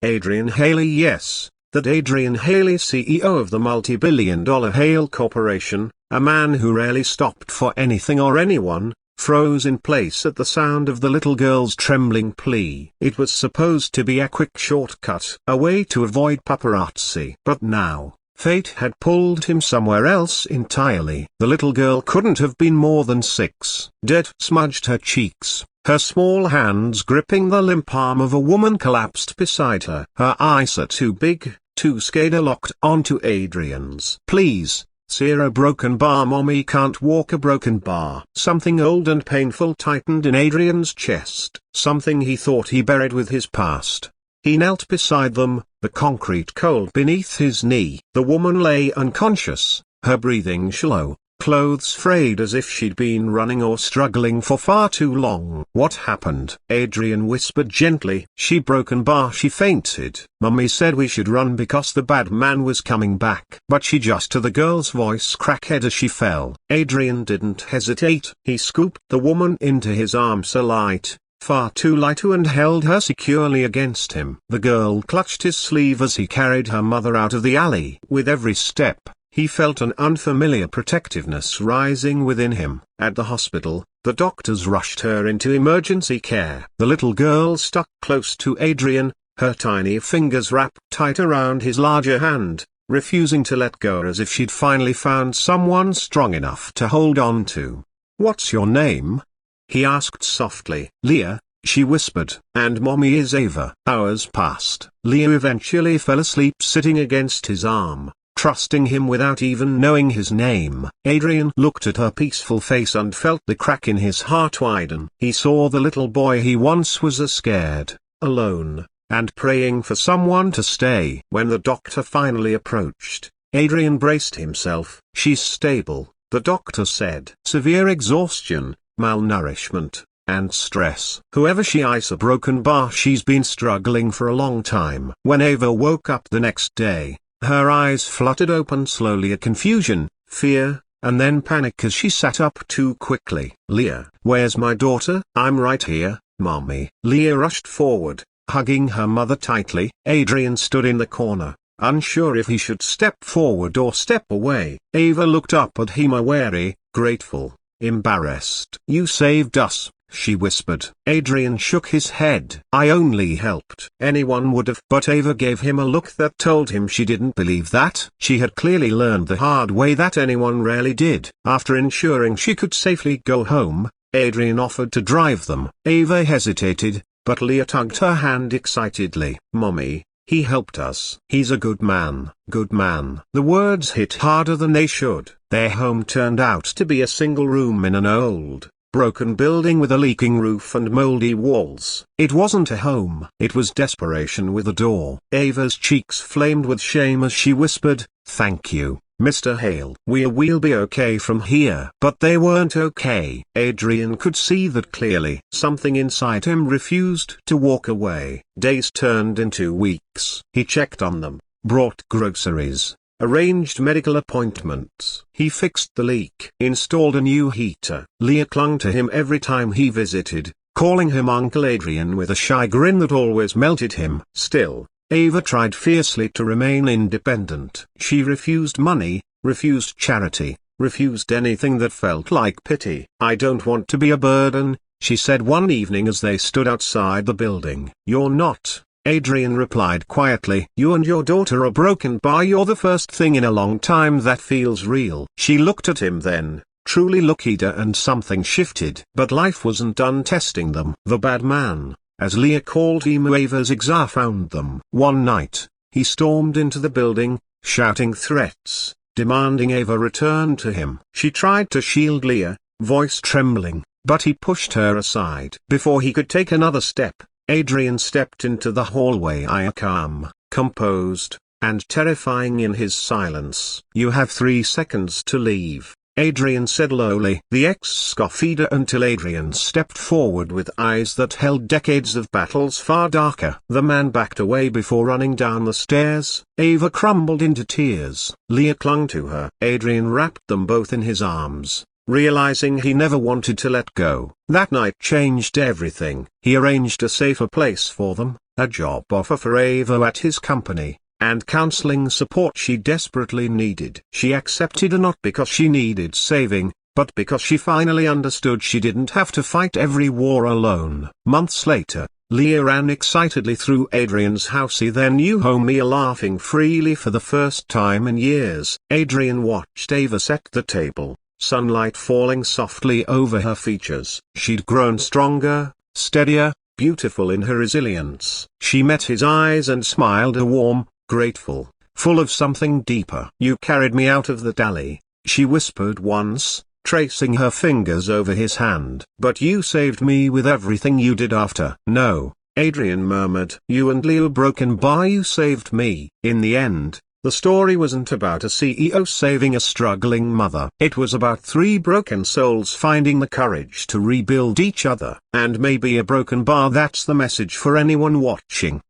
Adrian Haley? Yes, that Adrian Haley, CEO of the multi-billion-dollar Hale Corporation, a man who rarely stopped for anything or anyone, froze in place at the sound of the little girl's trembling plea. It was supposed to be a quick shortcut, a way to avoid paparazzi. But now, fate had pulled him somewhere else entirely. The little girl couldn't have been more than 6. Dirt smudged her cheeks. Her small hands gripping the limp arm of a woman collapsed beside her. Her eyes are too big, too scared, locked onto Adrian's. Please, see a broken bar. Mommy can't walk a broken bar. Something old and painful tightened in Adrian's chest, something he thought he buried with his past. He knelt beside them, the concrete cold beneath his knee. The woman lay unconscious, her breathing shallow, clothes frayed as if she'd been running or struggling for far too long. What happened? Adrian whispered gently. She broken bar. She fainted. Mummy said we should run because the bad man was coming back. But she just to the girl's voice cracked as she fell. Adrian didn't hesitate. He scooped the woman into his arms, so light, far too light, and held her securely against him. The girl clutched his sleeve as he carried her mother out of the alley. With every step, he felt an unfamiliar protectiveness rising within him. At the hospital, the doctors rushed her into emergency care. The little girl stuck close to Adrian, her tiny fingers wrapped tight around his larger hand, refusing to let go, as if she'd finally found someone strong enough to hold on to. "What's your name?" he asked softly. "Leah," she whispered. "And Mommy is Ava." Hours passed. Leah eventually fell asleep sitting against his arm, trusting him without even knowing his name. Adrian looked at her peaceful face and felt the crack in his heart widen. He saw the little boy he once was, scared, alone, and praying for someone to stay. When the doctor finally approached, Adrian braced himself. "She's stable," the doctor said. "Severe exhaustion, malnourishment, and stress. Whoever she is, a broken bar. She's been struggling for a long time." When Ava woke up the next day, her eyes fluttered open slowly, a confusion, fear, and then panic as she sat up too quickly. "Leah, where's my daughter?" "I'm right here, Mommy." Leah rushed forward, hugging her mother tightly. Adrian stood in the corner, unsure if he should step forward or step away. Ava looked up at him, wary, grateful, embarrassed. "You saved us," she whispered. Adrian shook his head. "I only helped." Anyone would have. But Ava gave him a look that told him she didn't believe that. She had clearly learned the hard way that anyone rarely did. After ensuring she could safely go home, Adrian offered to drive them. Ava hesitated, but Leah tugged her hand excitedly. "Mommy, he helped us. He's a good man." Good man. The words hit harder than they should. Their home turned out to be a single room in an old, broken building with a leaking roof and moldy walls. It wasn't a home. It was desperation with a door. Ava's cheeks flamed with shame as she whispered, "Thank you, Mr. Hale. We'll be okay from here." But they weren't okay. Adrian could see that clearly. Something inside him refused to walk away. Days turned into weeks. He checked on them, brought groceries, arranged medical appointments. He fixed the leak, installed a new heater. Leah clung to him every time he visited, calling him Uncle Adrian with a shy grin that always melted him. Still, Ava tried fiercely to remain independent. She refused money, refused charity, refused anything that felt like pity. "I don't want to be a burden," she said one evening as they stood outside the building. "You're not," Adrian replied quietly. "You and your daughter are broken bar. You're the first thing in a long time that feels real." She looked at him then, truly looked, and something shifted. But life wasn't done testing them. The bad man, as Leah called him, Ava's exa, found them. One night, he stormed into the building, shouting threats, demanding Ava return to him. She tried to shield Leah, voice trembling, but he pushed her aside. Before he could take another step, Adrian stepped into the hallway, calm, composed, and terrifying in his silence. "You have 3 seconds to leave," Adrian said lowly. The ex scoffed until Adrian stepped forward with eyes that held decades of battles far darker. The man backed away before running down the stairs. Ava crumbled into tears. Leah clung to her. Adrian wrapped them both in his arms, realizing he never wanted to let go. That night changed everything. He arranged a safer place for them, a job offer for Ava at his company, and counseling support she desperately needed. She accepted, not because she needed saving, but because she finally understood she didn't have to fight every war alone. Months later, Leah ran excitedly through Adrian's house, their new home, laughing freely for the first time in years. Adrian watched Ava set the table, sunlight falling softly over her features. She'd grown stronger, steadier, beautiful in her resilience. She met his eyes and smiled, a warm, grateful, full of something deeper. "You carried me out of that alley," she whispered once, tracing her fingers over his hand. "But you saved me with everything you did after." "No," Adrian murmured. "You and Leo broken bar, you saved me." In the end, the story wasn't about a CEO saving a struggling mother. It was about three broken souls finding the courage to rebuild each other. And maybe a broken bar, that's the message for anyone watching.